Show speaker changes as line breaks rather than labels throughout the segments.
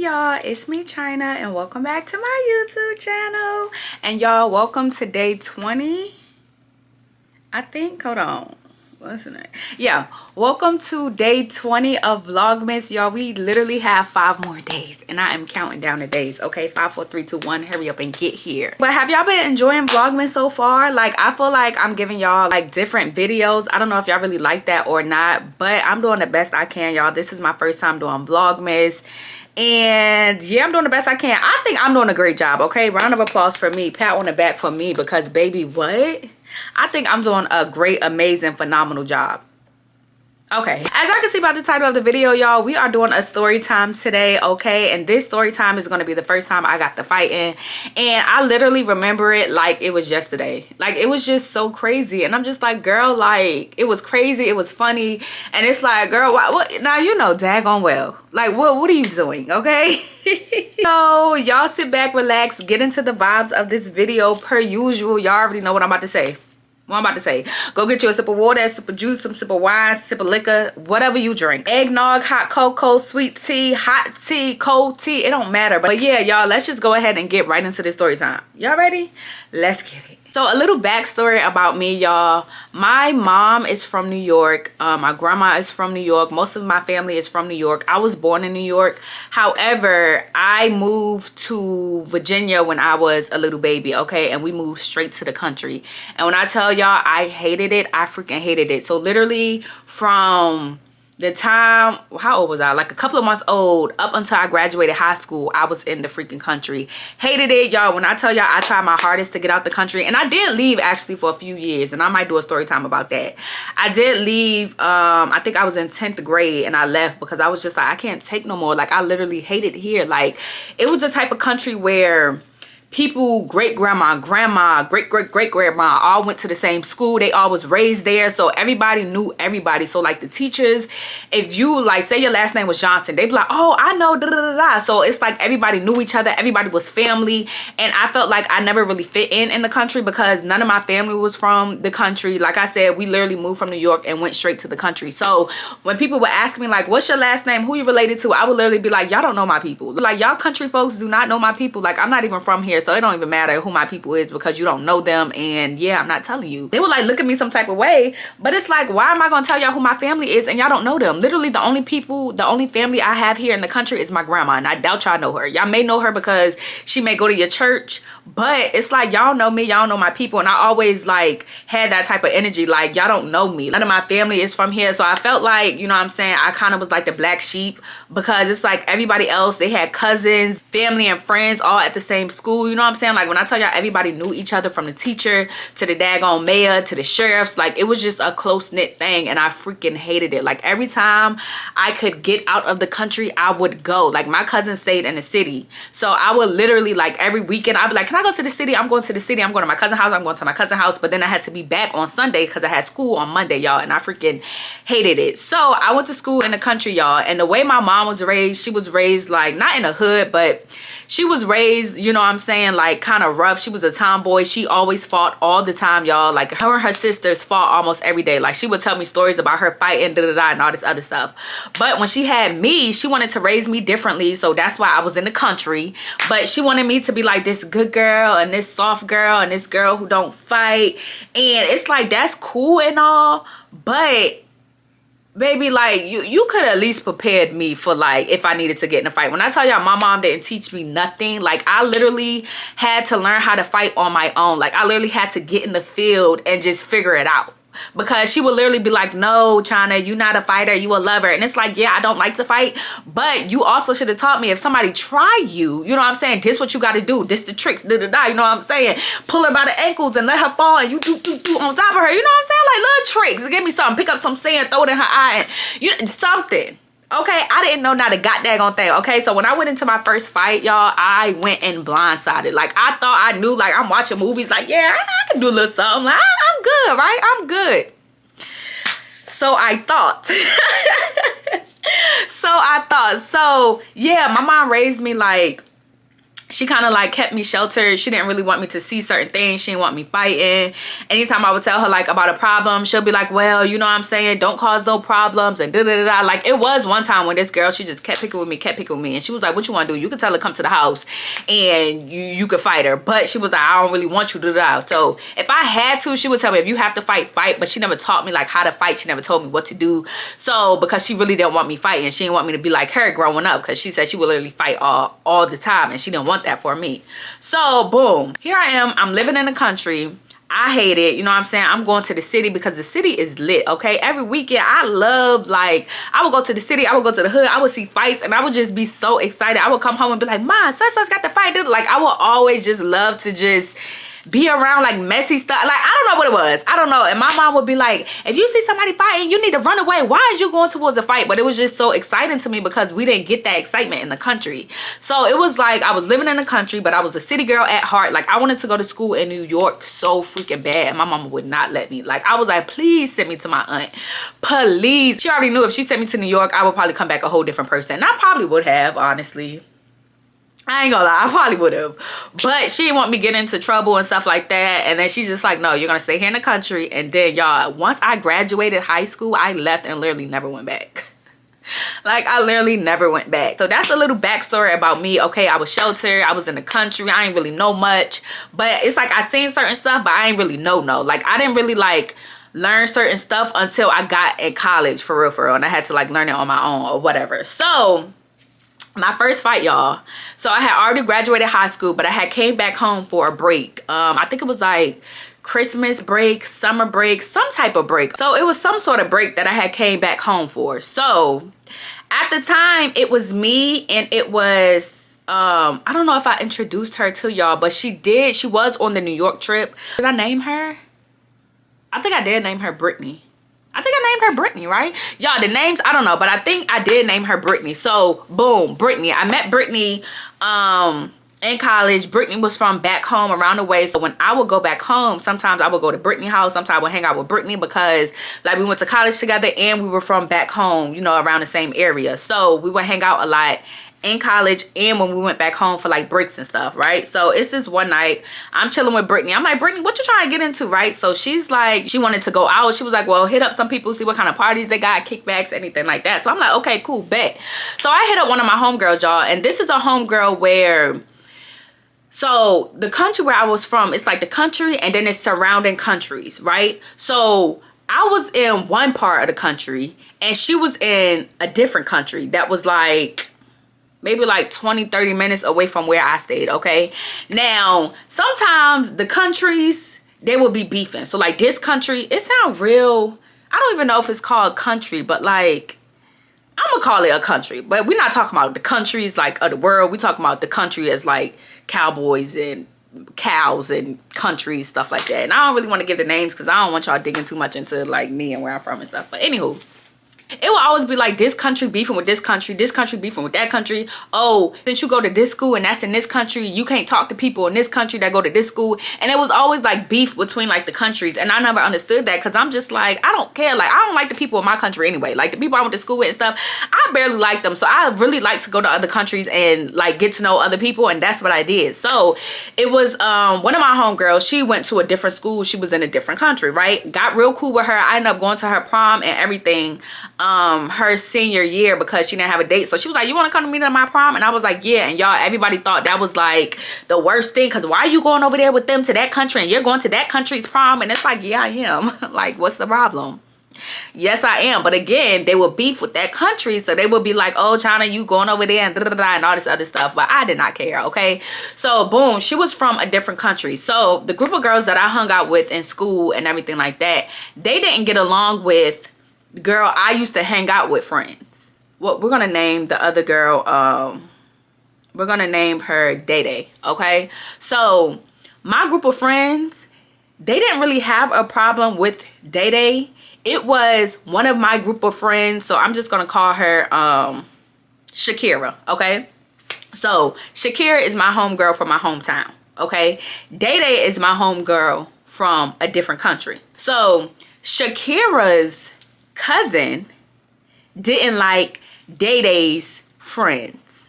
y'all, it's me China and welcome back to my YouTube channel. And y'all, welcome to day 20, I think. Hold on, what's the name? Yeah, welcome to day 20 of Vlogmas. Y'all, we literally have 5 more days and I am counting down the days. Okay, 5 4 3 2 1, hurry up and get here. But have y'all been enjoying Vlogmas so far? Like, I feel like I'm giving y'all like different videos. I don't know if y'all really like that or not, but I'm doing the best I can, y'all. This is my first time doing Vlogmas. And yeah, I'm doing the best I can. I think I'm doing a great job. Okay, round of applause for me, pat on the back for me, because baby, what? I think I'm doing a great, amazing, phenomenal job. Okay, as y'all can see by the title of the video, y'all, we are doing a story time today. Okay, and this story time is going to be the first time I got the fighting, and I literally remember it like it was yesterday. Like, it was just so crazy, and I'm just like, girl, like, it was crazy, it was funny, and it's like, girl, what? Now you know daggone well, like, what are you doing? Okay. So y'all sit back, relax, get into the vibes of this video per usual. Y'all already know what I'm about to say. Go get you a sip of water, a sip of juice, some sip of wine, sip of liquor, whatever you drink. Eggnog, hot cocoa, sweet tea, hot tea, cold tea, it don't matter. But yeah, y'all, let's just go ahead and get right into this story time. Y'all ready? Let's get it. So a little backstory about me, y'all. My mom is from New York. My grandma is from New York. Most of my family is from New York. I was born in New York. However, I moved to Virginia when I was a little baby, okay? And we moved straight to the country. And when I tell y'all I hated it, I freaking hated it. So literally from the time, how old was I? Like a couple of months old up until I graduated high school, I was in the freaking country. Hated it, y'all. When I tell y'all I tried my hardest to get out the country, and I did leave actually for a few years, and I might do a story time about that. I did leave, I think I was in 10th grade and I left because I was just like, I can't take no more. Like, I literally hated here. Like, it was the type of country where people, great grandma, grandma, great grandma all went to the same school. They all was raised there, so everybody knew everybody. So like the teachers, if you like say your last name was Johnson, they'd be like, oh, I know da da da da. So it's like everybody knew each other, everybody was family. And I felt like I never really fit in the country because none of my family was from the country. Like I said, we literally moved from New York and went straight to the country. So when people would ask me like, what's your last name, who you related to, I would literally be like, y'all don't know my people. Like, y'all country folks do not know my people. Like, I'm not even from here, so it don't even matter who my people is because you don't know them. And yeah, I'm not telling you. They would like look at me some type of way, but it's like, why am I gonna tell y'all who my family is and y'all don't know them? Literally the only family I have here in the country is my grandma, and I doubt y'all know her. Y'all may know her because she may go to your church, but it's like, y'all know me, y'all know my people. And I always like had that type of energy, like, y'all don't know me. None of my family is from here. So I felt like, you know what I'm saying, I kind of was like the black sheep because it's like everybody else, they had cousins, family and friends all at the same school. You know what I'm saying? Like, when I tell y'all everybody knew each other, from the teacher to the daggone mayor to the sheriffs, like, it was just a close-knit thing, and I freaking hated it. Like, every time I could get out of the country, I would go. Like, my cousin stayed in the city, so I would literally, like, every weekend I'd be like, can I go to the city? I'm going to the city. I'm going to my cousin's house. I'm going to my cousin's house. But then I had to be back on Sunday because I had school on Monday, y'all, and I freaking hated it. So I went to school in the country, y'all, and the way my mom was raised, she was raised like not in a hood, but she was raised, you know what I'm saying, like kind of rough. She was a tomboy. She always fought all the time, y'all. Like, her and her sisters fought almost every day. Like, she would tell me stories about her fighting, da da da, and all this other stuff. But when she had me, she wanted to raise me differently. So that's why I was in the country. But she wanted me to be like this good girl and this soft girl and this girl who don't fight. And it's like, that's cool and all, but baby, like, you could at least prepared me for like if I needed to get in a fight. When I tell y'all my mom didn't teach me nothing, like, I literally had to learn how to fight on my own. Like, I literally had to get in the field and just figure it out. Because she would literally be like, no, China, you not a fighter, you a lover. And it's like, yeah, I don't like to fight, but you also should have taught me, if somebody try you, you know what I'm saying, this what you got to do, this the tricks, da da da, you know what I'm saying, pull her by the ankles and let her fall, and you do on top of her, you know what I'm saying, like little tricks. Give me something, pick up some sand, throw it in her eye, and something. Okay, I didn't know not a goddamn thing. Okay, so when I went into my first fight, y'all, I went in blindsided. Like, I thought I knew, like, I'm watching movies, like, yeah, I can do a little something. Like, I'm good, right? I'm good. So I thought. So yeah, my mom raised me like, she kind of like kept me sheltered. She didn't really want me to see certain things. She didn't want me fighting. Anytime I would tell her like about a problem, she'll be like, well, you know what I'm saying, don't cause no problems and da da da. Like it was one time when this girl, she just kept picking with me, and she was like, what you want to do? You can tell her come to the house and you could fight her. But she was like, I don't really want you to da. So if I had to, she would tell me, if you have to fight, but she never taught me like how to fight. She never told me what to do. So because she really didn't want me fighting, she didn't want me to be like her growing up, because she said she would literally fight all the time, and she didn't want that for me. So boom, here I am. I'm living in the country. I hate it. You know what I'm saying? I'm going to the city because the city is lit, okay? Every weekend, I love, like, I would go to the city, I would go to the hood, I would see fights, and I would just be so excited. I would come home and be like, Ma, such got the fight, dude. Like, I would always just love to just be around like messy stuff. Like, I don't know what it was. I don't know. And my mom would be like, if you see somebody fighting, you need to run away. Why is you going towards a fight? But it was just so exciting to me because we didn't get that excitement in the country. So it was like I was living in the country, but I was a city girl at heart. Like, I wanted to go to school in New York so freaking bad, and my mama would not let me. Like, I was like, please send me to my aunt, please. She already knew if she sent me to New York, I would probably come back a whole different person. And I probably would have, honestly. I ain't gonna lie, I probably would have. But she didn't want me getting into trouble and stuff like that. And then she's just like, no, you're gonna stay here in the country. And then, y'all, once I graduated high school, I left and literally never went back. Like, I literally never went back. So that's a little backstory about me. Okay, I was sheltered, I was in the country, I ain't really know much. But it's like I seen certain stuff, but I ain't really know. Like, I didn't really like learn certain stuff until I got in college, for real. And I had to like learn it on my own or whatever. So my first fight, y'all. So I had already graduated high school, but I had came back home for a break. I think it was like Christmas break, summer break, some type of break. So it was some sort of break that I had came back home for. So at the time, it was me, and it was I don't know if I introduced her to y'all, but she was on the New York trip. Did I name her? I think I did name her Brittany. I think I named her Brittany, right? Y'all, the names, I don't know, but I think I did name her Brittany. So, boom, Brittany. I met Brittany in college. Brittany was from back home around the way. So, when I would go back home, sometimes I would go to Brittany's house. Sometimes I would hang out with Brittany because, like, we went to college together and we were from back home, you know, around the same area. So, we would hang out a lot in college and when we went back home for like breaks and stuff, right? So it's this one night I'm chilling with Brittany. I'm like, Brittany, what you trying to get into, right? So she's like, she wanted to go out. She was like, well, hit up some people, see what kind of parties they got, kickbacks, anything like that. So I'm like, okay, cool, bet. So I hit up one of my homegirls, y'all, and this is a homegirl where, so the country where I was from, it's like the country and then it's surrounding countries, right? So I was in one part of the country and she was in a different country that was like maybe like 20-30 minutes away from where I stayed, okay? Now, sometimes the countries, they will be beefing. So like this country, it sounds real, I don't even know if it's called country, but like, I'm gonna call it a country. But we're not talking about the countries like of the world. We're talking about the country as like cowboys and cows and countries, stuff like that. And I don't really want to give the names because I don't want y'all digging too much into like me and where I'm from and stuff. But anywho, it will always be like this country beefing with this country beefing with that country. Oh, since you go to this school and that's in this country, you can't talk to people in this country that go to this school. And it was always like beef between like the countries. And I never understood that because I'm just like, I don't care. Like, I don't like the people in my country anyway. Like the people I went to school with and stuff, I barely like them. So I really like to go to other countries and like get to know other people. And that's what I did. So it was one of my homegirls, she went to a different school. She was in a different country, right? Got real cool with her. I ended up going to her prom and everything her senior year because she didn't have a date. So she was like, you want to come to meet at my prom? And I was like, yeah. And y'all, everybody thought that was like the worst thing because why are you going over there with them to that country and you're going to that country's prom? And it's like, yeah, I am. Like, what's the problem? Yes, I am. But again, they would beef with that country. So they would be like, oh, China, you going over there and da-da-da and all this other stuff. But I did not care, okay? So boom, she was from a different country. So the group of girls that I hung out with in school and everything like that, they didn't get along with the girl I used to hang out with friends. Well, we're gonna name the other girl, we're gonna name her Day Day, okay? So my group of friends, they didn't really have a problem with Day Day. It was one of my group of friends, so I'm just gonna call her Shakira, okay? So Shakira is my homegirl from my hometown, okay? Day Day is my homegirl from a different country. So Shakira's cousin didn't like Day Day's friends.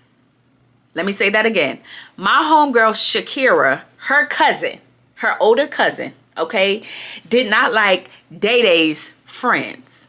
Let me say that again. My homegirl Shakira, her cousin, her older cousin, okay, did not like Day Day's friends.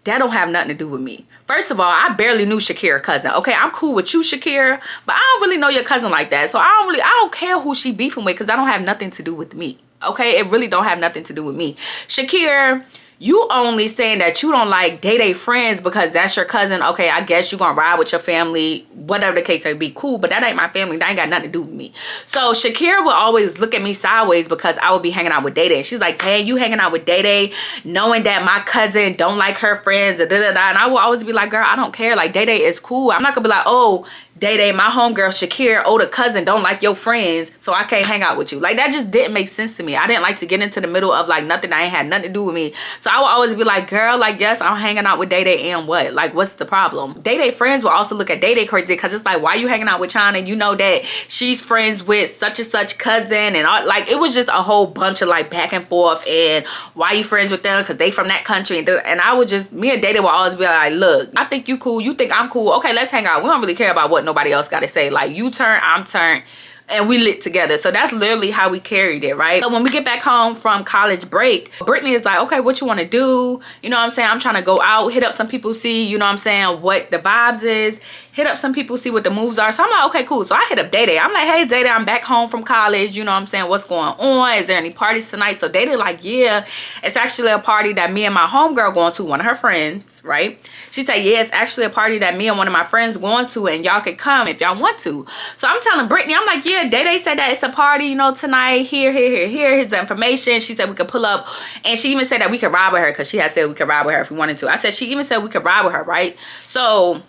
That don't have nothing to do with me. First of all, I barely knew Shakira's cousin. Okay, I'm cool with you, Shakira, but I don't really know your cousin like that. So I don't care who she beefing with, because I don't have nothing to do with me. Okay, it really don't have nothing to do with me. Shakira, you only saying that you don't like Day Day friends because that's your cousin. Okay, I guess you gonna ride with your family, whatever the case may be. Cool, but that ain't my family. That ain't got nothing to do with me. So Shakira will always look at me sideways because I would be hanging out with Day Day. She's like, hey, you hanging out with Day Day, knowing that my cousin don't like her friends, da da da. And I will always be like, girl, I don't care. Like, Day Day is cool. I'm not gonna be like, oh, Day Day, my homegirl Shakira, older cousin, don't like your friends, so I can't hang out with you. Like, that just didn't make sense to me. I didn't like to get into the middle of like nothing that ain't had nothing to do with me. So I would always be like, girl, like, yes, I'm hanging out with Day Day, and what? Like, what's the problem? Day Day friends will also look at Day Day crazy because it's like, why you hanging out with China? You know that she's friends with such and such cousin, and all, like, it was just a whole bunch of like back and forth. And why you friends with them? Because they from that country. And I would just, me and Day Day would always be like, look, I think you cool, you think I'm cool. Okay, let's hang out. We don't really care about what nobody else got to say. Like, you turn, I'm turned, and we lit together. So that's literally how we carried it, right? So when we get back home from college break, Brittany is like, okay, what you want to do? You know what I'm saying? I'm trying to go out, hit up some people, see, you know what I'm saying, what the vibes is. Hit up some people, see what the moves are. So I'm like, okay, cool. So I hit up Day Day. I'm like, hey, Day Day, I'm back home from college. You know what I'm saying? What's going on? Is there any parties tonight? So Day Day like, yeah, it's actually a party that me and my homegirl going to, one of her friends, right? She said, yeah, it's actually a party that me and one of my friends going to, and y'all can come if y'all want to. So I'm telling Brittany, I'm like, yeah, Day Day said that it's a party, you know, tonight. Here's the information. She said we could pull up. And she even said that we could ride with her, because she had said we could ride with her if we wanted to. I said, she even said we could ride with her, right? So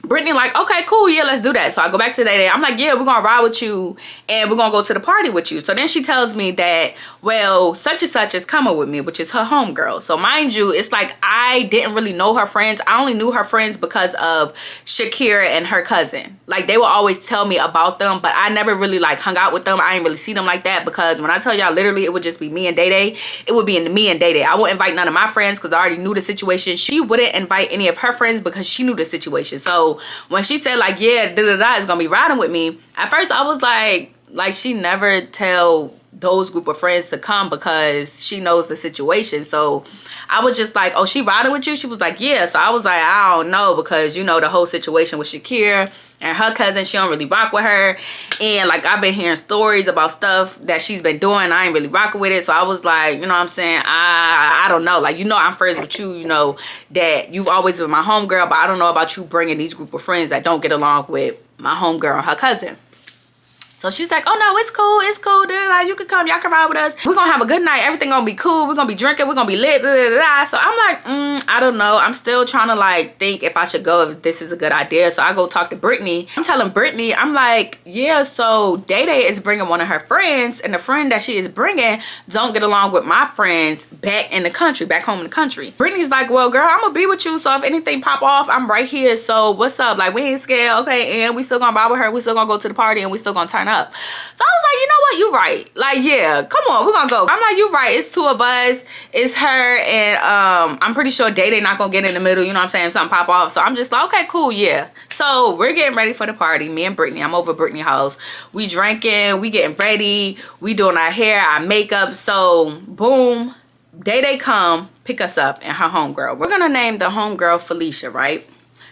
Brittany like, okay, cool, yeah, let's do that. So I go back to Day Day. I'm like, yeah, we're gonna ride with you and we're gonna go to the party with you. So then she tells me that, well, such and such is coming with me, which is her homegirl. So mind you, it's like I didn't really know her friends. I only knew her friends because of Shakira and her cousin. Like, they will always tell me about them, but I never really like hung out with them. I didn't really see them like that, because when I tell y'all, literally it would just be me and Day Day. It would be me and Day Day. I wouldn't invite none of my friends because I already knew the situation. She wouldn't invite any of her friends because she knew the situation. So when she said like, yeah, da-da-da is gonna be riding with me, at first I was like she never tell those group of friends to come because she knows the situation. So I was just like, oh, she riding with you? She was like, yeah. So I was like, I don't know, because you know the whole situation with Shakira and her cousin, she don't really rock with her, and like I've been hearing stories about stuff that she's been doing. I ain't really rocking with it. So I was like, you know what I'm saying, I don't know, like, you know, I'm friends with you, you know that you've always been my homegirl, but I don't know about you bringing these group of friends that don't get along with my homegirl and her cousin. So she's like, oh no, it's cool, dude. Like, you can come, y'all can ride with us. We're gonna have a good night. Everything gonna be cool. We're gonna be drinking. We're gonna be lit. Da, da, da, da. So I'm like, I don't know. I'm still trying to like think if I should go, if this is a good idea. So I go talk to Brittany. I'm telling Brittany, I'm like, yeah, so Day Day is bringing one of her friends, and the friend that she is bringing don't get along with my friends back in the country, back home in the country. Brittany's like, well, girl, I'm gonna be with you. So if anything pop off, I'm right here. So what's up? Like, we ain't scared. Okay, and we still gonna ride with her. We still gonna go to the party, and we still gonna turn up. So I was like, you know what, you right. Like, yeah, come on, we're gonna go. I'm like, you right, it's two of us, it's her, and I'm pretty sure Day Day not gonna get in the middle, you know what I'm saying, if something pop off. So I'm just like, okay, cool, yeah. So we're getting ready for the party, me and Brittany. I'm over at Brittany's house. We drinking, we getting ready, we doing our hair, our makeup. So boom, Day Day come pick us up and her homegirl. We're gonna name the homegirl Felicia, right?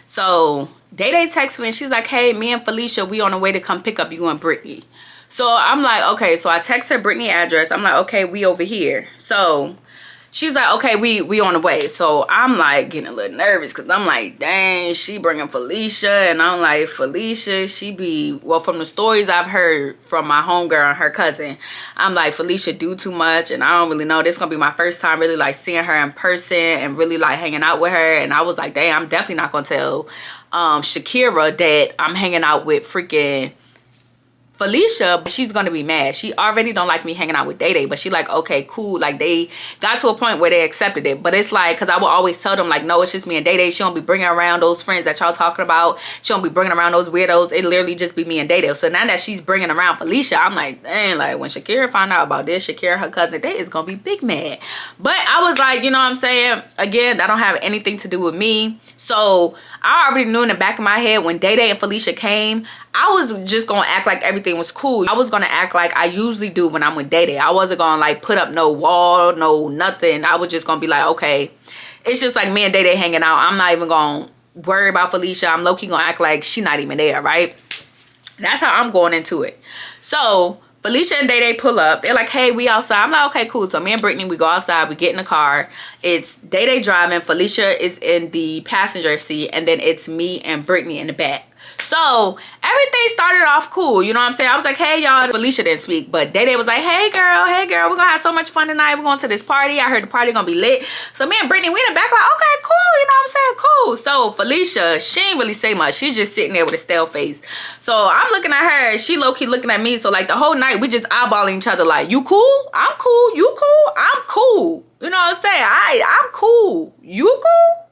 So Day Day texts me and she's like, hey, me and Felicia, we on the way to come pick up you and Brittany. So I'm like, okay. So I text her Brittany address. I'm like, okay, we over here. So she's like, okay, we on the way. So I'm like getting a little nervous because I'm like, dang, she bringing Felicia. And I'm like, Felicia, she be, well, from the stories I've heard from my homegirl and her cousin, I'm like, Felicia do too much. And I don't really know. This is going to be my first time really like seeing her in person and really like hanging out with her. And I was like, dang, I'm definitely not going to tell Shakira that I'm hanging out with freaking Felicia. She's gonna be mad. She already don't like me hanging out with Day Day, but she like, okay, cool. Like, they got to a point where they accepted it. But it's like, because I will always tell them like, no, it's just me and Day Day. She don't be bringing around those friends that y'all talking about. She don't be bringing around those weirdos. It literally just be me and Day Day. So now that she's bringing around Felicia, I'm like, dang, like when Shakira find out about this, Shakira, her cousin, they is gonna be big mad. But I was like, you know what I'm saying, again, that don't have anything to do with me. So I already knew in the back of my head when Day Day and Felicia came, I was just gonna act like everything was cool. I was gonna act like I usually do when I'm with Day Day. I wasn't gonna like put up no wall, no nothing. I was just gonna be like, okay, it's just like me and Day Day hanging out. I'm not even gonna worry about Felicia. I'm low-key gonna act like she's not even there, right? That's how I'm going into it. So Felicia and Day Day pull up. They're like, hey, we outside. I'm like, okay, cool. So me and Brittany, we go outside. We get in the car. It's Day Day driving. Felicia is in the passenger seat. And then it's me and Brittany in the back. So everything started off cool. You know what I'm saying? I was like, hey, y'all. Felicia didn't speak. But Day Day was like, hey, girl. We're going to have so much fun tonight. We're going to this party. I heard the party going to be lit. So me and Brittany, we in the back like, okay, cool. You know what I'm saying? Cool. So Felicia, she ain't really say much. She's just sitting there with a stale face. So I'm looking at her. She low-key looking at me. So like the whole night, we just eyeballing each other like, you cool? I'm cool. You cool? I'm cool. You know what I'm saying? I'm cool. You cool?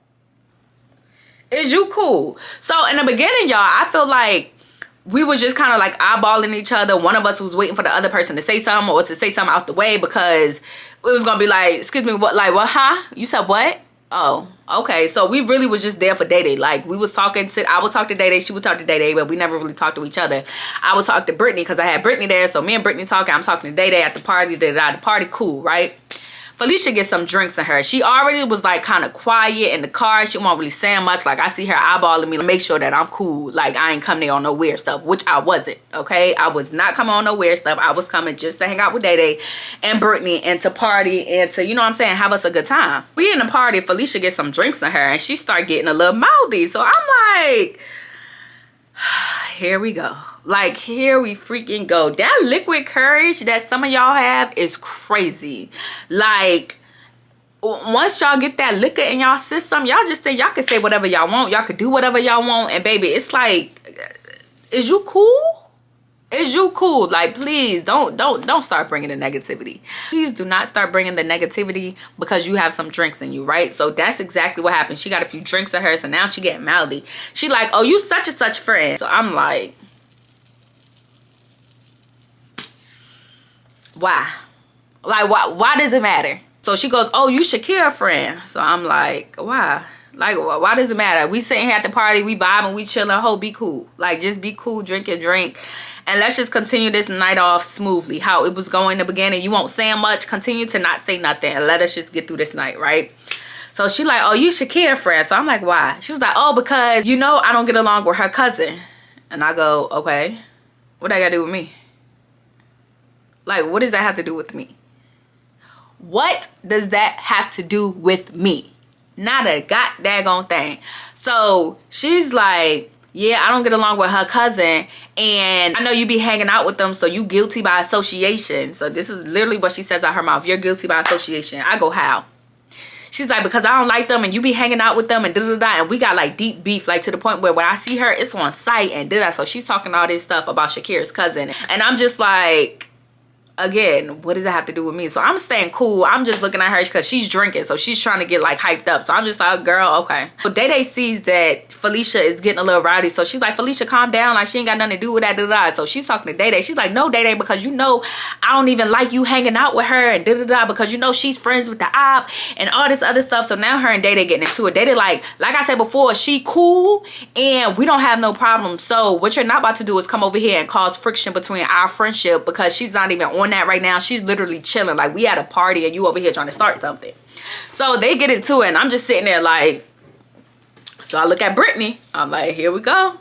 Is you cool? So in the beginning, y'all, I feel like we was just kind of like eyeballing each other. One of us was waiting for the other person to say something or to say something out the way because it was gonna be like, excuse me, what, like, what, huh? You said what? Oh, okay. So we really was just there for Day Day. Like we was talking to, I would talk to Day Day, she would talk to Day Day, but we never really talked to each other. I would talk to Brittany because I had Brittany there. So me and Brittany talking, I'm talking to Day Day at the party, the party cool, right? Felicia gets some drinks in her. She already was like kind of quiet in the car. She won't really say much. Like I see her eyeballing me to make sure that I'm cool. Like I ain't coming there on no weird stuff, which I wasn't, okay? I was not coming on no weird stuff. I was coming just to hang out with Day Day and Brittany and to party and to, you know what I'm saying, have us a good time. We in the party, Felicia gets some drinks in her and she start getting a little mouthy. So I'm like, here we go. Like here we freaking go. That liquid courage that some of y'all have is crazy. Like once y'all get that liquor in y'all system, y'all just think y'all can say whatever y'all want. Y'all could do whatever y'all want. And baby, it's like, is you cool? Is you cool? Like please don't start bringing the negativity. Please do not start bringing the negativity because you have some drinks in you, right? So that's exactly what happened. She got a few drinks in her, so now she getting mouthy. She like, oh, you such and such friend. So I'm like, why? Like why does it matter? So she goes, oh, you Shakira friend. So I'm like, why? Like why does it matter? We sitting here at the party, we vibing, we chilling. Ho, be cool. Like just be cool, drink your drink, and let's just continue this night off smoothly. How it was going in the beginning. You won't say much. Continue to not say nothing and let us just get through this night, right? So she like, oh, you Shakira friend. So I'm like, why? She was like, oh, because you know I don't get along with her cousin. And I go, okay, what that got to do with me? Like, what does that have to do with me? What does that have to do with me? Not a god-daggone thing. So she's like, yeah, I don't get along with her cousin. And I know you be hanging out with them, so you guilty by association. So this is literally what she says out her mouth. You're guilty by association. I go, how? She's like, because I don't like them and you be hanging out with them and da-da-da. And we got like deep beef, like to the point where when I see her, it's on sight and da-da. So she's talking all this stuff about Shakira's cousin. And I'm just like, again, what does it have to do with me? So I'm staying cool. I'm just looking at her because she's drinking. So she's trying to get like hyped up. So I'm just like, girl, okay. So Day Day sees that Felicia is getting a little rowdy. So she's like, Felicia, calm down. Like she ain't got nothing to do with that. Da -da. So she's talking to Day Day. She's like, no, Day Day, because you know I don't even like you hanging out with her and da da da, because you know she's friends with the op and all this other stuff. So now her and Day Day getting into it. Day Day like I said before, she cool and we don't have no problem. So what you're not about to do is come over here and cause friction between our friendship, because she's not even on that right now. She's literally chilling. Like we at a party and you over here trying to start something. So they get into it and I'm just sitting there like, so I look at Brittany. I'm like, here we go.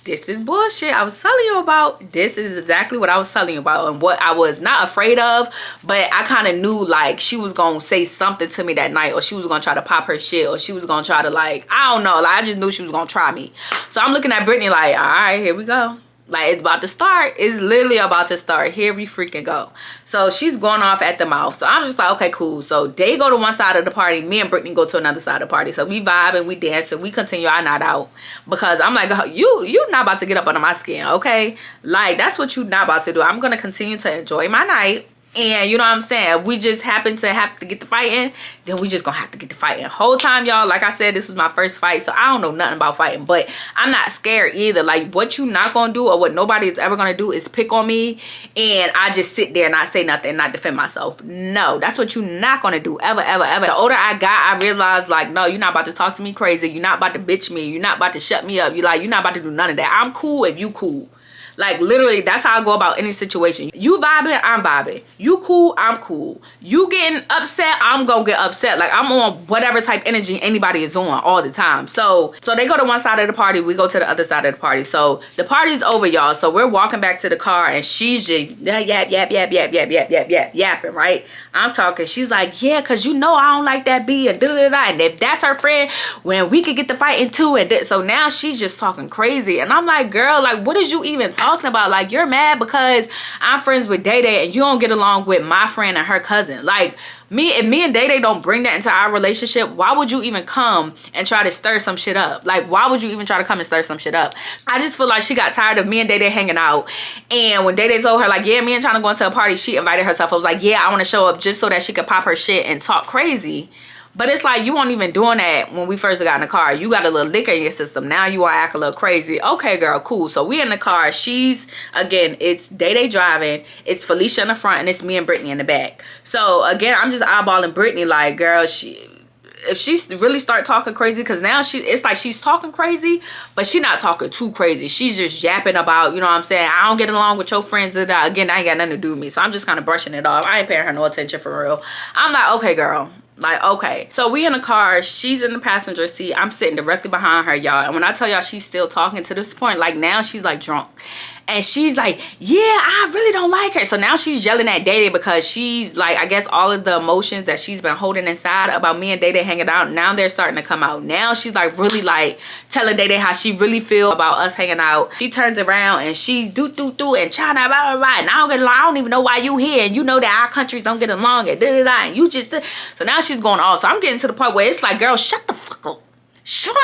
This is bullshit I was telling you about. This is exactly what I was telling you about and what I was not afraid of, but I kind of knew like she was gonna say something to me that night, or she was gonna try to pop her shit, or she was gonna try to like, I don't know, like I just knew she was gonna try me. So I'm looking at Brittany like, all right, here we go. Like it's about to start. It's literally about to start. Here we freaking go. So she's going off at the mouth. So I'm just like, okay, cool. So they go to one side of the party. Me and Brittany go to another side of the party. So we vibe and we dance and we continue our night out. Because I'm like, you not about to get up under my skin, okay? Like that's what you not about to do. I'm going to continue to enjoy my night. And you know what I'm saying, if we just happen to have to get to fighting, then we just gonna have to get to fighting. Whole time, y'all, like I said, this was my first fight, so I don't know nothing about fighting, but I'm not scared either. Like, what you not gonna do, or what nobody is ever gonna do, is pick on me and I just sit there and not say nothing and not defend myself. No, that's what you not gonna do, ever, ever, ever. The older I got, I realized, like, no, you're not about to talk to me crazy. You're not about to bitch me. You're not about to shut me up. You're not about to do none of that. I'm cool if you cool. Like, literally, that's how I go about any situation. You vibing, I'm vibing. You cool, I'm cool. You getting upset, I'm gonna get upset. Like, I'm on whatever type energy anybody is on all the time. So they go to one side of the party, we go to the other side of the party. So the party's over, y'all. So we're walking back to the car, and she's just yapping, right? I'm talking. She's like, yeah, cause you know I don't like that B, and da-da-da-da. And if that's her friend, when we could get the fighting too. And so now she's just talking crazy. And I'm like, girl, like, what is you even talking about? Like, you're mad because I'm friends with Day Day and you don't get along with my friend and her cousin. Like, if me and Day Day don't bring that into our relationship, why would you even come and try to stir some shit up? Like, why would you even try to come and stir some shit up? I just feel like she got tired of me and Day Day hanging out. And when Day Day told her, like, yeah, me and trying to go into a party, she invited herself. I was like, yeah, I want to show up just so that she could pop her shit and talk crazy. But it's like, you weren't even doing that when we first got in the car. You got a little liquor in your system. Now you want to act a little crazy. Okay, girl, cool. So we in the car. Again, it's Day Day driving. It's Felicia in the front, and it's me and Brittany in the back. So, again, I'm just eyeballing Brittany like, girl, if she really start talking crazy, because now it's like she's talking crazy, but she not talking too crazy. She's just yapping about, you know what I'm saying, I don't get along with your friends. Again, I ain't got nothing to do with me. So I'm just kind of brushing it off. I ain't paying her no attention for real. I'm like, okay, girl. Like, okay. So we in the car. She's in the passenger seat. I'm sitting directly behind her, y'all. And when I tell y'all she's still talking to this point, like, now she's like drunk. And she's like, yeah, I really don't like her. So now she's yelling at Day Day because she's like, I guess all of the emotions that she's been holding inside about me and Day Day hanging out, now they're starting to come out. Now she's like really like telling Day Day how she really feel about us hanging out. She turns around and she's do and China, blah, blah, blah. And I don't get along. I don't even know why you here. And you know that our countries don't get along. And da-da-da. And you just, so now she's going off. So I'm getting to the point where it's like, girl, shut the fuck up. Shut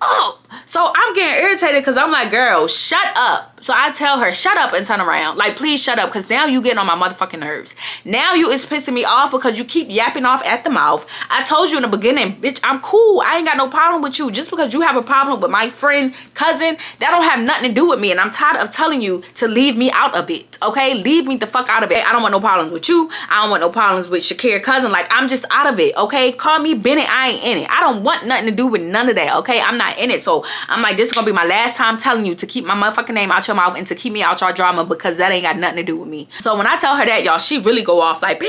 up. So I'm getting irritated because I'm like, girl, shut up. So I tell her, shut up and turn around. Like, please shut up, because now you getting on my motherfucking nerves. Now you is pissing me off because you keep yapping off at the mouth. I told you in the beginning, bitch, I'm cool. I ain't got no problem with you. Just because you have a problem with my friend, cousin, that don't have nothing to do with me. And I'm tired of telling you to leave me out of it, okay? Leave me the fuck out of it. I don't want no problems with you. I don't want no problems with Shakir cousin. Like, I'm just out of it, okay? Call me Bennett. I ain't in it. I don't want nothing to do with none of that, okay? I'm not in it. So I'm like, this is gonna be my last time telling you to keep my motherfucking name out your mouth and to keep me out your drama, because that ain't got nothing to do with me. So when I tell her that, y'all, she really go off like, B,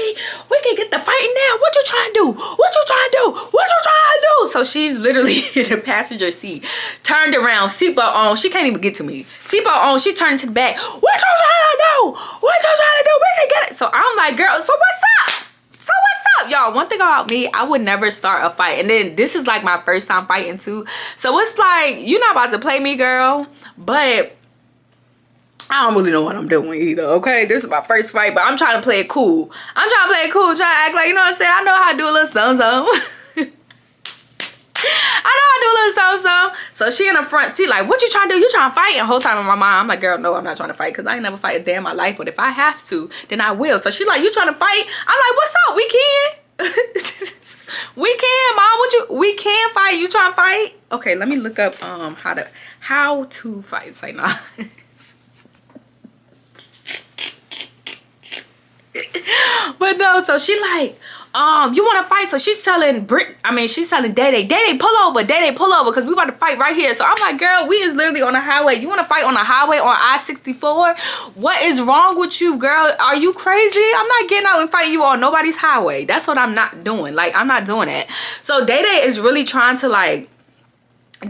we can get the fighting now. What you trying to do? What you trying to do? What you trying to do? So she's literally in the passenger seat, turned around, seatbelt on. She can't even get to me. Seatbelt on. She turned to the back. What you trying to do? What you trying to do? We can get it. So I'm like, girl, so what's up? So what's up, y'all? One thing about me, I would never start a fight. And then this is like my first time fighting too. So it's like, you're not about to play me, girl. But I don't really know what I'm doing either, okay? This is my first fight, but I'm trying to play it cool. I'm trying to play it cool, trying to act like, you know what I'm saying? I know how to do a little something. I know how to do a little something. So she in the front seat like, what you trying to do? You trying to fight? And the whole time in my mind, I'm like, girl, no, I'm not trying to fight, because I ain't never fight a day in my life. But if I have to, then I will. So she like, you trying to fight? I'm like, what's up? We can. We can, mom. We can fight. You trying to fight? Okay, let me look up how to fight. Say no. But no, so she like, you want to fight? So she's telling she's telling Day Day, pull over, because we about to fight right here. So I'm like, girl, we is literally on the highway. You want to fight on the highway on I-64? What is wrong with you, girl? Are you crazy? I'm not getting out and fighting you on nobody's highway. That's what I'm not doing. Like, I'm not doing that. So Day Day is really trying to like,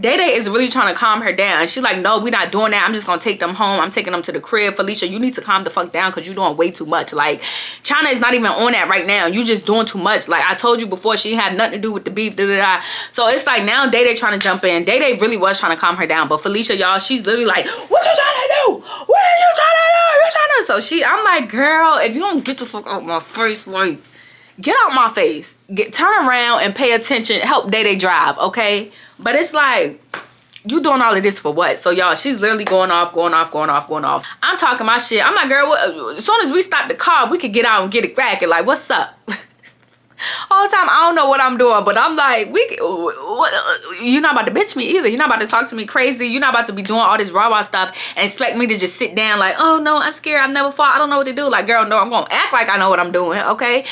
Day Day is really trying to calm her down. And she's like, no, we're not doing that. I'm just going to take them home. I'm taking them to the crib. Felicia, you need to calm the fuck down, because you're doing way too much. Like, China is not even on that right now. You just doing too much. Like, I told you before, she had nothing to do with the beef. So it's like now Day Day trying to jump in. Day Day really was trying to calm her down. But Felicia, y'all, she's literally like, what you trying to do? What are you trying to do? You trying to? So I'm like, girl, if you don't get the fuck out my face, like, get out my face. Turn around and pay attention. Help Day Day drive, okay? But it's like, you doing all of this for what? So y'all, she's literally going off. I'm talking my shit. I'm like, girl, as soon as we stop the car, we could get out and get it cracking. Like, what's up? All the time, I don't know what I'm doing, but I'm like, you're not about to bitch me either. You're not about to talk to me crazy. You're not about to be doing all this rah-rah stuff and expect me to just sit down like, oh no, I'm scared, I've never fought, I don't know what to do. Like, girl, no, I'm gonna act like I know what I'm doing, okay?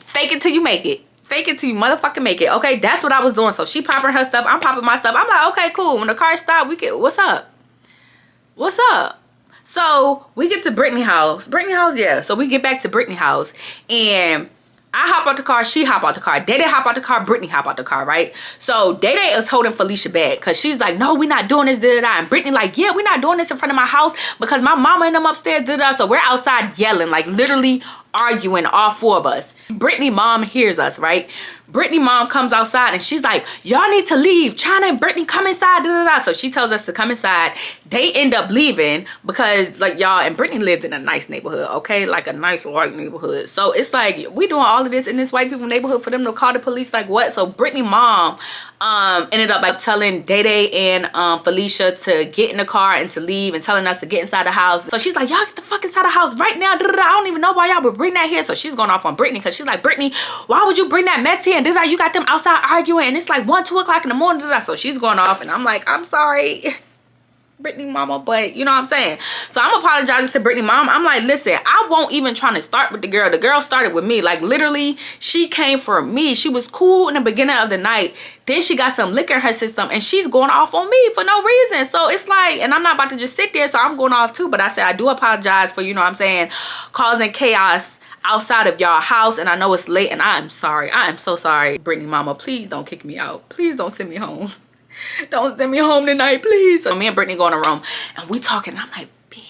Fake it till you make it. Fake it till you motherfucking make it, okay? That's what I was doing. So she popping her stuff, I'm popping my stuff. I'm like, okay, cool. When the car stopped, what's up? What's up? So we get to Brittany house. Yeah. So we get back to Brittany house, and I hop out the car, she hop out the car, Day hop out the car, Brittany hop out the car, right? So Day is holding Felicia back because she's like, no, we're not doing this, da-da-da. And Brittany like, yeah, we're not doing this in front of my house because my mama and them upstairs, da-da-da. So we're outside yelling, like literally arguing, all four of us. Brittany mom hears us, right? Brittany mom comes outside and she's like, y'all need to leave. China and Brittany, come inside, da-da-da. So she tells us to come inside. They end up leaving because like y'all, and Brittany lived in a nice neighborhood, okay? Like a nice white neighborhood. So it's like, we doing all of this in this white people neighborhood for them to call the police, like what? So Brittany mom ended up like telling Day and Felicia to get in the car and to leave and telling us to get inside the house. So she's like, y'all get the fuck inside the house right now, da-da-da. I don't even know why y'all would bring that here. So she's going off on Brittany because she's like, Brittany, why would you bring that mess here? And da-da, you got them outside arguing and it's like 1, 2 o'clock in the morning, da-da. So she's going off and I'm like, I'm sorry, Brittany mama, but you know what I'm saying? So I'm apologizing to Brittany mom. I'm like, listen, I won't even trying to start with the girl. The girl started with me. Like literally, she came for me. She was cool in the beginning of the night. Then she got some liquor in her system and she's going off on me for no reason. So it's like, and I'm not about to just sit there, so I'm going off too. But I said, I do apologize for, you know what I'm saying, causing chaos outside of y'all house. And I know it's late and I am sorry. I am so sorry. Brittany mama, please don't kick me out. Please don't send me home. Don't send me home tonight, please. So me and Brittany go in the room and we talking. I'm like, bitch,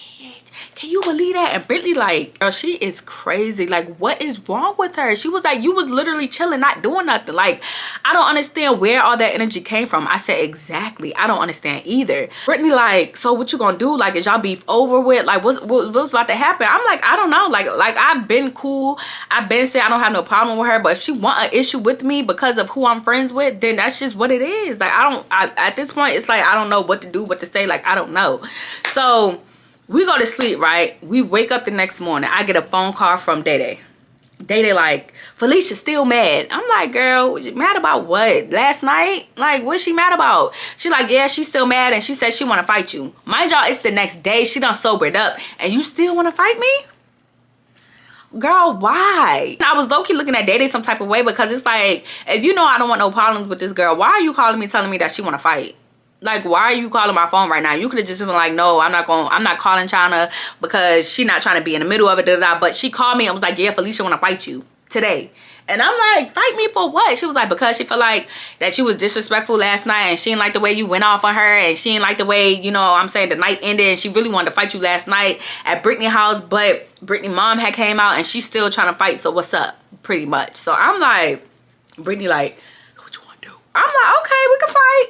can you believe that? And Brittany like, girl, she is crazy. Like, what is wrong with her? She was like, you was literally chilling, not doing nothing. Like, I don't understand where all that energy came from. I said, exactly. I don't understand either. Brittany like, so what you gonna do? Like, is y'all beef over with? Like, what's about to happen? I'm like, I don't know. Like I've been cool. I've been saying I don't have no problem with her. But if she want an issue with me because of who I'm friends with, then that's just what it is. Like, at this point, it's like, I don't know what to do, what to say. Like, I don't know. So we go to sleep, right? We wake up the next morning. I get a phone call from Day. Day like, Felicia's still mad. I'm like, girl, mad about what? Last night? Like, what's she mad about? She like, yeah, she's still mad and she said she want to fight you. Mind y'all, it's the next day. She done sobered up and you still want to fight me? Girl, why? I was low-key looking at Day some type of way because it's like, if you know I don't want no problems with this girl, why are you calling me telling me that she want to fight? Like, why are you calling my phone right now? You could have just been like, no, I'm not calling China because she not trying to be in the middle of it, da-da-da. But she called me and was like, yeah, Felicia want to fight you today. And I'm like, fight me for what? She was like, because she felt like that you was disrespectful last night and she didn't like the way you went off on her and she didn't like the way, you know, I'm saying the night ended and she really wanted to fight you last night at Brittany house, but Brittany mom had came out and she's still trying to fight, so what's up? Pretty much. So I'm like, Brittany like, what you want to do? I'm like, okay, we can fight.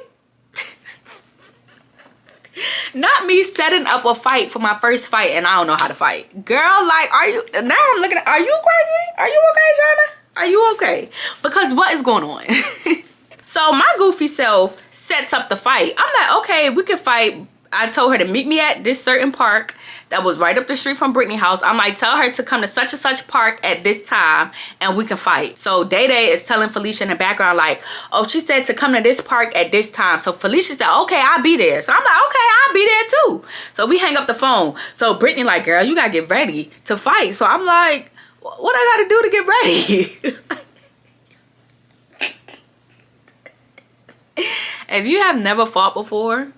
Not me setting up a fight for my first fight and I don't know how to fight. Girl, like, are you, now I'm looking at, are you crazy? Are you okay, Shauna? Are you okay? Because what is going on? So my goofy self sets up the fight. I'm like, okay, we can fight. I told her to meet me at this certain park that was right up the street from Brittany house. I'm like, tell her to come to such and such park at this time and we can fight. So Day is telling Felicia in the background like, oh, she said to come to this park at this time. So Felicia said, okay, I'll be there. So I'm like, okay, I'll be there too. So we hang up the phone. So Brittany like, girl, you gotta get ready to fight. So I'm like, what I gotta do to get ready? If you have never fought before,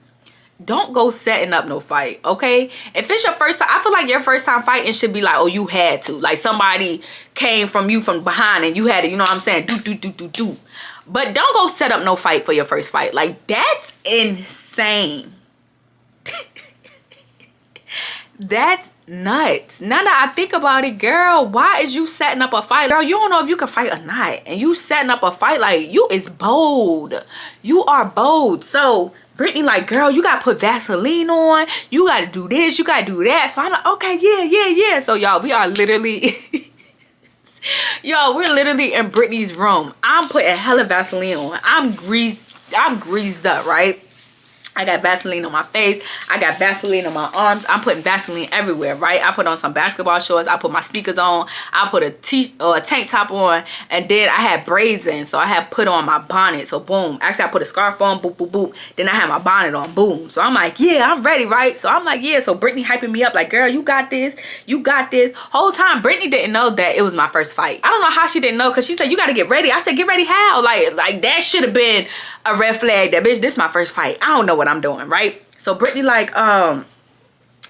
don't go setting up no fight, okay? If it's your first time, I feel like your first time fighting should be like, oh, you had to. Like somebody came from you from behind and you had to, you know what I'm saying? Do. But don't go set up no fight for your first fight. Like, that's insane. That's nuts. Now that I think about it, girl, why is you setting up a fight? Girl, you don't know if you can fight or not. And you setting up a fight, like, you is bold. You are bold. So Brittany like, girl, you gotta put Vaseline on. You gotta do this. You gotta do that. So I'm like, okay, yeah. So y'all, we are literally... Yo, we're literally in Brittany's room. I'm putting hella Vaseline on. I'm greased up, right? I got Vaseline on my face. I got Vaseline on my arms. I'm putting Vaseline everywhere, right? I put on some basketball shorts. I put my sneakers on. I put a tank top on. And then I had braids in. So I had put on my bonnet. So boom. Actually, I put a scarf on. Boop, boop, boop. Then I had my bonnet on. Boom. So I'm like, yeah, I'm ready, right? So I'm like, yeah. So Brittany hyping me up like, girl, you got this. You got this. Whole time, Brittany didn't know that it was my first fight. I don't know how she didn't know because she said, you got to get ready. I said, get ready how? Like that should have been a red flag. That bitch, this is my first fight. I don't know what I'm doing, right? So Brittany like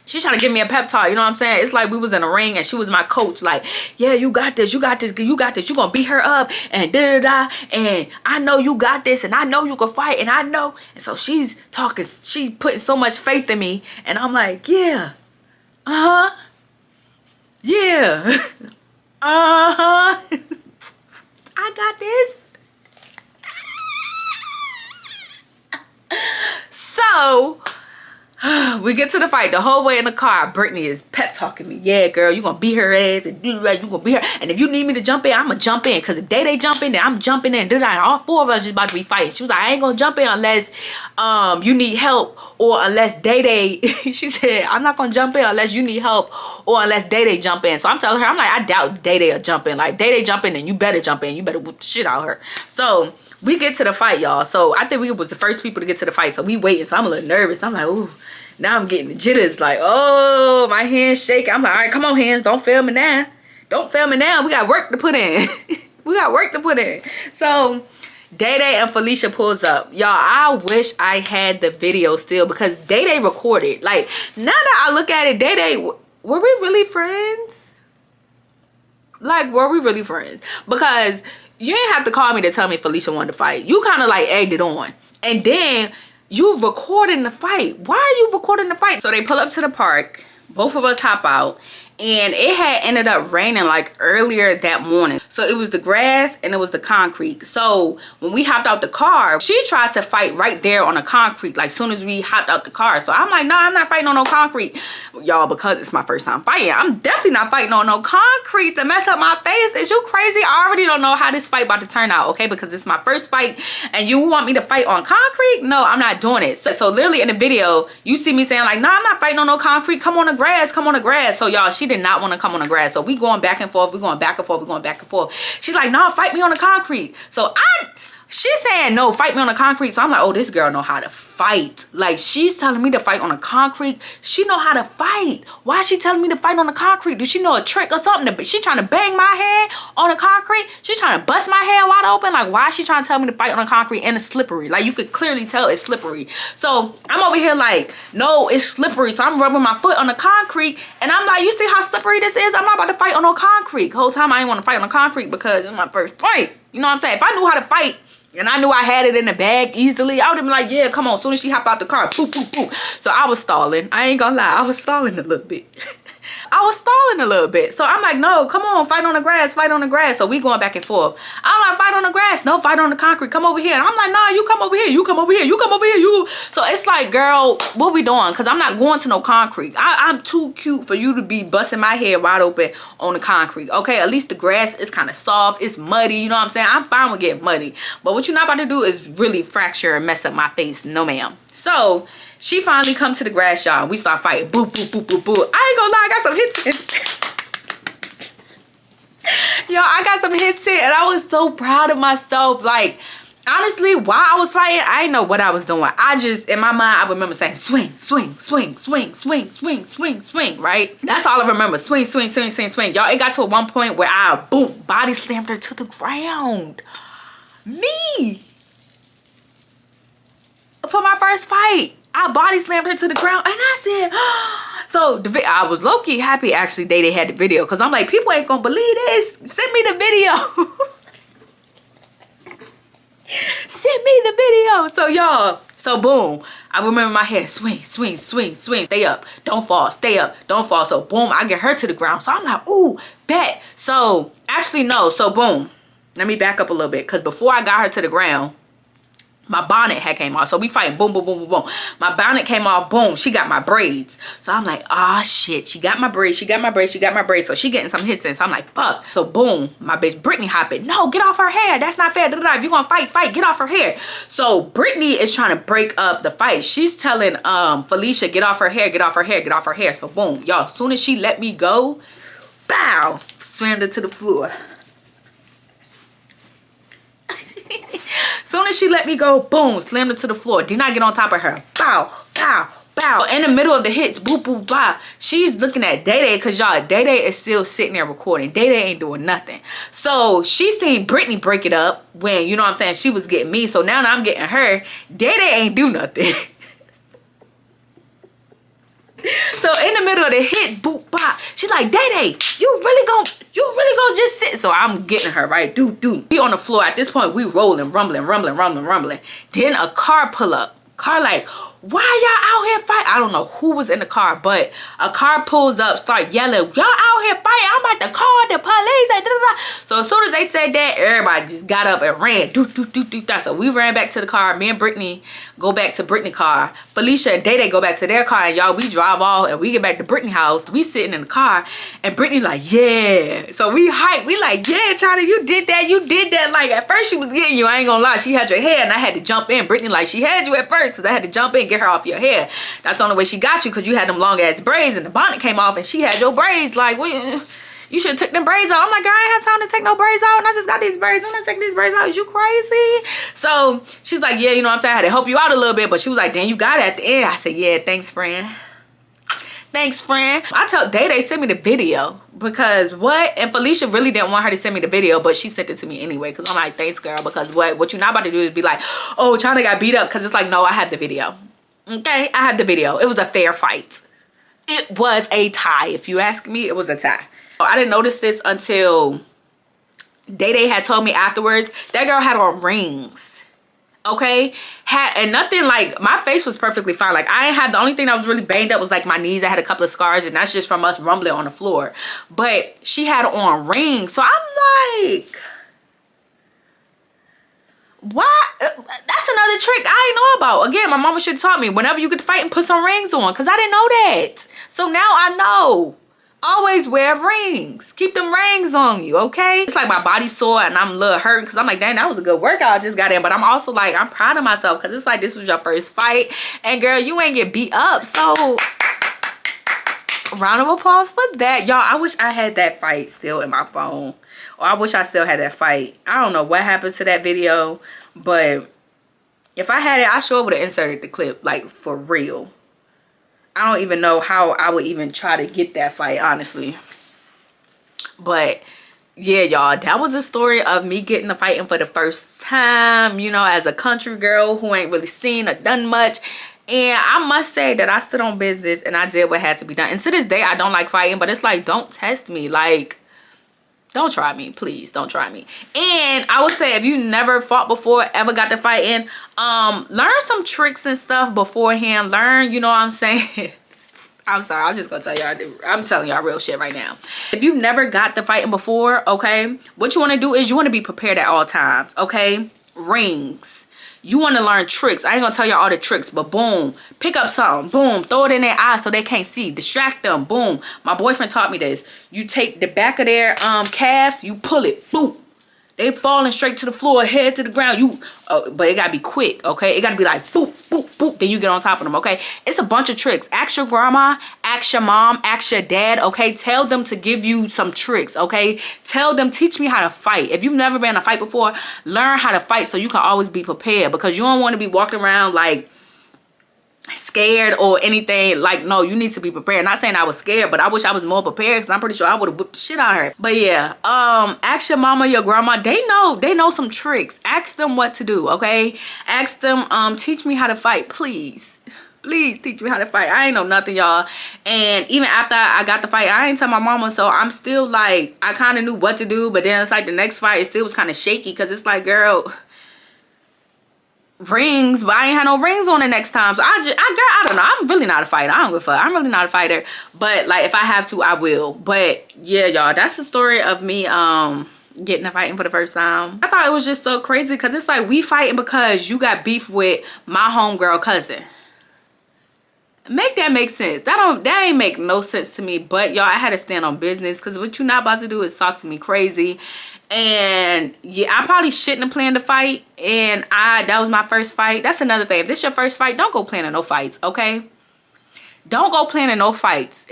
she's trying to give me a pep talk, you know what I'm saying? It's like we was in a ring and she was my coach, like, yeah, you got this, you got this, you got this, you gonna beat her up and da-da-da, and I know you got this, and I know you can fight, and I know. And so she's talking, she's putting so much faith in me, and I'm like, yeah, yeah, I got this. So we get to the fight. The whole way in the car, Brittany is pep talking me. Yeah, girl, you gonna beat her ass, and you gonna beat her. And if you need me to jump in, I'm gonna jump in. Cause if they jump in, then I'm jumping in. And all four of us is about to be fighting. She was like, I ain't gonna jump in unless you need help, or unless Day. She said, I'm not gonna jump in unless you need help, or unless Day jump in. So I'm telling her, I'm like, I doubt Day will jump in. Like Day jump in, then you better jump in. You better whoop the shit out of her. So we get to the fight, y'all. So I think we was the first people to get to the fight. So we waiting. So I'm a little nervous. I'm like, ooh. Now I'm getting the jitters. Like, oh, my hands shaking. I'm like, all right, come on, hands. Don't fail me now. Don't fail me now. We got work to put in. We got work to put in. So Day and Felicia pulls up. Y'all, I wish I had the video still because Day recorded. Like, now that I look at it, Day, were we really friends? Like, were we really friends? Because you didn't have to call me to tell me Felicia wanted to fight. You kind of like egged it on. And then you recording the fight. Why are you recording the fight? So they pull up to the park. Both of us hop out. And it had ended up raining like earlier that morning. So it was the grass and it was the concrete. So when we hopped out the car, she tried to fight right there on the concrete. Like soon as we hopped out the car. So I'm like, no, I'm not fighting on no concrete. Y'all, because it's my first time fighting. I'm definitely not fighting on no concrete to mess up my face. Is you crazy? I already don't know how this fight about to turn out, okay? Because it's my first fight and you want me to fight on concrete? No, I'm not doing it. So literally in the video, you see me saying like, no, I'm not fighting on no concrete. Come on the grass, come on the grass. So y'all, she did not want to come on the grass. So we going back and forth, we going back and forth, we going back and forth. She's like, no, fight me on the concrete. So she's saying, no, fight me on the concrete. So I'm like, oh, this girl know how to fight. Like, she's telling me to fight on the concrete. She know how to fight. Why is she telling me to fight on the concrete? Does she know a trick or something? She trying to bang my head on the concrete? She's trying to bust my head wide open? Like, why is she trying to tell me to fight on the concrete and it's slippery? Like, you could clearly tell it's slippery. So I'm over here like, no, it's slippery. So I'm rubbing my foot on the concrete and I'm like, you see how slippery this is? I'm not about to fight on no concrete. The whole time I didn't want to fight on the concrete because it's my first fight. You know what I'm saying? If I knew how to fight, and I knew I had it in the bag easily, I would have been like, yeah, come on. As soon as she hopped out the car, poof, poof, poof. So I was stalling. I ain't gonna lie. I was stalling a little bit. I was stalling a little bit. So I'm like, no, come on, fight on the grass, fight on the grass. So we going back and forth. I'm like, fight on the grass. No, fight on the concrete. Come over here. And I'm like, nah, you come over here. You come over here. You come over here. You. So it's like, girl, what we doing? Because I'm not going to no concrete. I'm too cute for you to be busting my head wide open on the concrete. Okay, at least the grass is kind of soft. It's muddy. You know what I'm saying? I'm fine with getting muddy. But what you're not about to do is really fracture and mess up my face. No, ma'am. So she finally come to the grass, y'all. We start fighting. Boop, boop, boop, boop, boop. I ain't gonna lie, I got some hits in. Yo, I got some hits in and I was so proud of myself. Like, honestly, while I was fighting, I didn't know what I was doing. I just, in my mind, I remember saying swing, swing, swing, swing, swing, swing, swing, swing, right? That's all I remember. Swing, swing, swing, swing, swing. Y'all, it got to one point where I, boom, body slammed her to the ground. Me! For my first fight. I body slammed her to the ground and I said, so I was low-key happy actually they had the video because I'm like, people ain't gonna believe this. Send me the video. Send me the video. So y'all, so boom, I remember my head, swing, swing, swing, swing, stay up, don't fall, stay up, don't fall. So boom, I get her to the ground. So I'm like, ooh, bet. So actually no, so boom, let me back up a little bit because before I got her to the ground, my bonnet had came off. So we fighting, boom, boom, boom, boom, boom. My bonnet came off, boom, she got my braids. So I'm like, ah, shit, she got my braids, she got my braids, she got my braids. So she getting some hits in. So I'm like, fuck. So boom, my bitch Brittany hopping. No, get off her hair. That's not fair. If you gonna fight, fight. Get off her hair. So Brittany is trying to break up the fight. She's telling Felicia, get off her hair, get off her hair, get off her hair. So boom, y'all, as soon as she let me go, bow, slammed her to the floor. Soon as she let me go, boom, slammed her to the floor. Did not get on top of her. Bow, bow, bow. In the middle of the hits, boop, boop, bow. She's looking at Day Day because y'all, Day Day is still sitting there recording. Day Day ain't doing nothing. So she seen Brittany break it up when, you know what I'm saying, she was getting me. So now that I'm getting her, Day Day ain't do nothing. So in the middle of the hit, boop, bop, she's like, Day Day, you really gonna just sit? So I'm getting her, right? We on the floor. At this point, we rolling, rumbling. Then a car pull up. Car like, why y'all out here fighting? I don't know who was in the car, but a car pulls up, start yelling, y'all out here fighting, I'm about to call the police. Da, da, da. So as soon as they said that, everybody just got up and ran. So we ran back to the car. Me and Brittany go back to Brittany's car. Felicia and Day Day go back to their car, and y'all, we drive off and we get back to Brittany's house. We sitting in the car and Brittany like, yeah. So we hype. We like, yeah, China, you did that. Like at first she was getting you, I ain't gonna lie. She had your hair and I had to jump in. Brittany like, she had you at first because I had to jump in, get her off your hair. That's the only way she got you because you had them long ass braids and the bonnet came off and she had your braids. Like, well, you should have took them braids out. I'm like, girl, I ain't had time to take no braids out and I just got these braids. I'm gonna take these braids out. Is you crazy? So she's like, yeah, you know what I'm saying? I had to help you out a little bit, but she was like, damn, you got it at the end. I said, yeah, thanks, friend. Thanks, friend. I tell Day Day send me the video because what? And Felicia really didn't want her to send me the video, but she sent it to me anyway because I'm like, thanks, girl, because what you're not about to do is be like, oh, China got beat up, because it's like, no, I have the video. Okay, I have the video. It was a fair fight. It was a tie. If you ask me, it was a tie. I didn't notice this until Day Day had told me afterwards. That girl had on rings. Okay, and nothing, like my face was perfectly fine. Like I had, the only thing that was really banged up was like my knees. I had a couple of scars and that's just from us rumbling on the floor, but she had on rings. So I'm like, why? That's another trick I ain't know about. Again, my mama should have taught me, whenever you get to fight and put some rings on, because I didn't know that. So now I know. Always wear rings. Keep them rings on you, okay? It's like my body's sore and I'm a little hurting because I'm like, dang, that was a good workout I just got in. But I'm also like, I'm proud of myself because it's like, this was your first fight. And girl, you ain't get beat up. So round of applause for that. Y'all, I wish I had that fight still in my phone. Or I wish I still had that fight. I don't know what happened to that video. But if I had it, I sure would have inserted the clip. Like, for real. I don't even know how I would even try to get that fight, honestly. But yeah, y'all, that was a story of me getting the fighting for the first time, you know, as a country girl who ain't really seen or done much. And I must say that I stood on business and I did what had to be done. And to this day, I don't like fighting, but it's like, don't test me. Like, don't try me, please. Don't try me. And I would say, if you never fought before, ever got to fighting, learn some tricks and stuff beforehand. Learn, you know what I'm saying? I'm sorry, I'm just gonna tell y'all, I'm telling y'all real shit right now. If you've never got to fighting before, okay, what you want to do is you want to be prepared at all times, okay? Rings. You want to learn tricks. I ain't gonna tell y'all all the tricks, but boom, pick up something, boom, throw it in their eyes so they can't see, distract them, boom. My boyfriend taught me this. You take the back of their calves, you pull it, boom. They falling straight to the floor, head to the ground. But it gotta be quick, okay? It gotta be like boop, boop, boop. Then you get on top of them, okay? It's a bunch of tricks. Ask your grandma, ask your mom, ask your dad, okay? Tell them to give you some tricks, okay? Tell them, teach me how to fight. If you've never been in a fight before, learn how to fight so you can always be prepared, because you don't want to be walking around like scared or anything. Like, no, you need to be prepared. Not saying I was scared, but I wish I was more prepared, because I'm pretty sure I would have whipped the shit out of her. But yeah, ask your mama, your grandma. They know some tricks. Ask them what to do, okay? Ask them, teach me how to fight, please. Please teach me how to fight. I ain't know nothing, y'all. And even after I got the fight, I ain't tell my mama, so I'm still like, I kind of knew what to do, but then it's like the next fight, it still was kind of shaky, because it's like, girl, rings, but I ain't had no rings on the next time. So girl, I don't know. I'm really not a fighter. I don't give a fuck. I'm really not a fighter. But like, if I have to, I will. But yeah, y'all, that's the story of me getting to fighting for the first time. I thought it was just so crazy because it's like we fighting because you got beef with my homegirl cousin. Make that make sense. That ain't make no sense to me. But y'all, I had to stand on business because what you not about to do is talk to me crazy. And yeah, I probably shouldn't have planned to fight. And that was my first fight. That's another thing. If this your first fight, don't go planning no fights, okay? Don't go planning no fights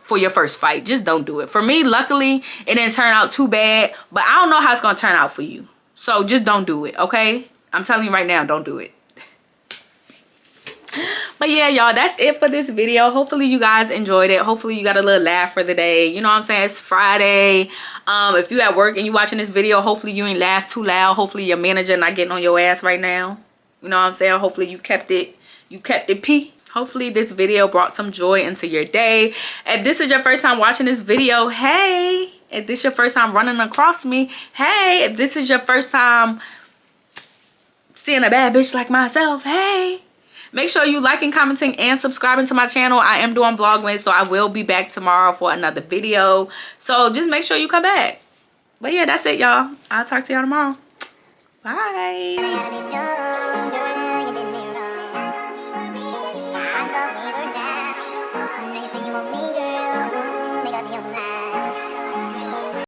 for your first fight. Just don't do it. For me, luckily, it didn't turn out too bad. But I don't know how it's going to turn out for you. So just don't do it, okay? I'm telling you right now, don't do it. But yeah, y'all, that's it for this video. Hopefully you guys enjoyed it. Hopefully you got a little laugh for the day. You know what I'm saying? It's Friday. If you at work and you watching this video, hopefully you ain't laugh too loud. Hopefully your manager not getting on your ass right now. You know what I'm saying? Hopefully you kept it P. Hopefully this video brought some joy into your day. If this is your first time watching this video, hey. If this is your first time running across me, hey. If this is your first time seeing a bad bitch like myself, hey. Make sure you liking, commenting, and subscribing to my channel. I am doing Vlogmas, so I will be back tomorrow for another video. So just make sure you come back. But yeah, that's it, y'all. I'll talk to y'all tomorrow. Bye.